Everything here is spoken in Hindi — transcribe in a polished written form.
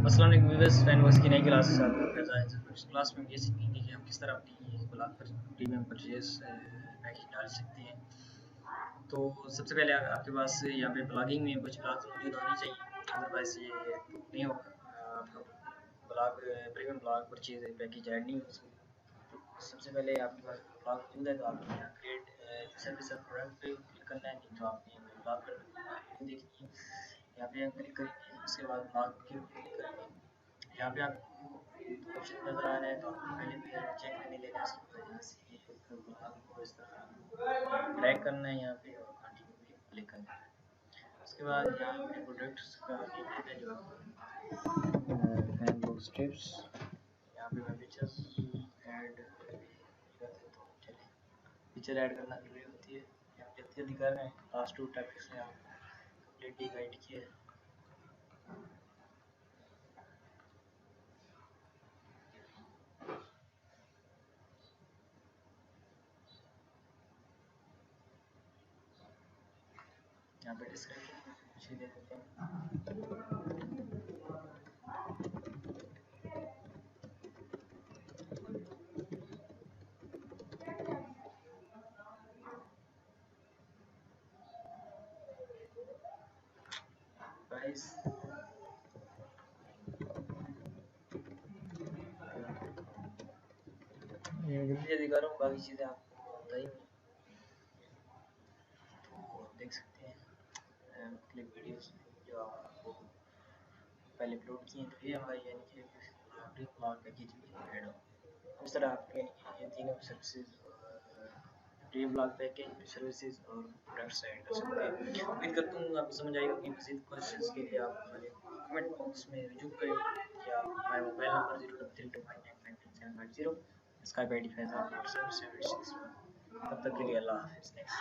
अस्सलाम वालेकुम व्यूअर्स, फैनवर्स की नई क्लास के साथ आपका जाहिर है। इस क्लास में हम ये सीखेंगे कि हम किस तरह अपनी ब्लॉग पर प्रीमियम परचेज पैकेज डाल सकते हैं। तो सबसे पहले आपके पास यहाँ पे ब्लॉगिंग में कुछ ब्लॉग मौजूद होने चाहिए, अदरवाइज ये नहीं होगा। आपका blog premium blog purchase package add नहीं हो सकता। तो सबसे पहले आपके पास ब्लॉग मौजूद है तो आपको यहाँ क्रिएट सर्विस और प्रोडक्ट पे क्लिक करना है, नहीं तो आपने ब्लॉग पर वीडियो देखनी है। यहाँ पे आप क्लिक करेंगे, उसके बाद ब्लॉग के ऊपर क्लिक करेंगे। यहाँ पे आपको ऑप्शन नज़र आ रहा है तो आपको पहले पे चेक करने लेना है। उसके बाद यहाँ से आपको इस तरह ड्रैग करना है यहाँ पे और कंटिन्यू पे क्लिक करना है। उसके बाद यहाँ पे प्रोडक्ट्स का नेम देना है जो फैन बॉक्स टिप्स। यहाँ पे मैं पिक्चर्स ऐड कर देता हूँ। चलिए, पिक्चर ऐड करना जरूरी होती है। यहाँ पे जल्दी जल्दी कर रहे हैं, लास्ट 2 टॉपिक्स में आप कम्प्लीटली गाइड किया है। यहाँ पे डिस्क्रिप्शन कुछ दे देते हैं। प्राइस जल्दी जल्दी कर रहा हूँ, बाकी चीज़ें आपको बताई तो देख सकते हैं। क्लिप वीडियोस जो आपको पहले अपलोड किए हैं, तो ये हमारी यानी कि प्री ब्लॉग पैकेज में ऐड हो। इस तरह आपके ये तीनों services pre blog package services और प्रोडक्ट्स ऐड कर सकते हैं। उम्मीद करता हूँ आपको समझ आएगा। कि मज़ीद क्वेश्चंस के लिए आप हमारे कमेंट बॉक्स में रजू करें या हमारा मोबाइल नंबर 03325995750 स्काइप ID 504776। तब तक के लिए अल्लाह हाफ़िज़। नेक्स्ट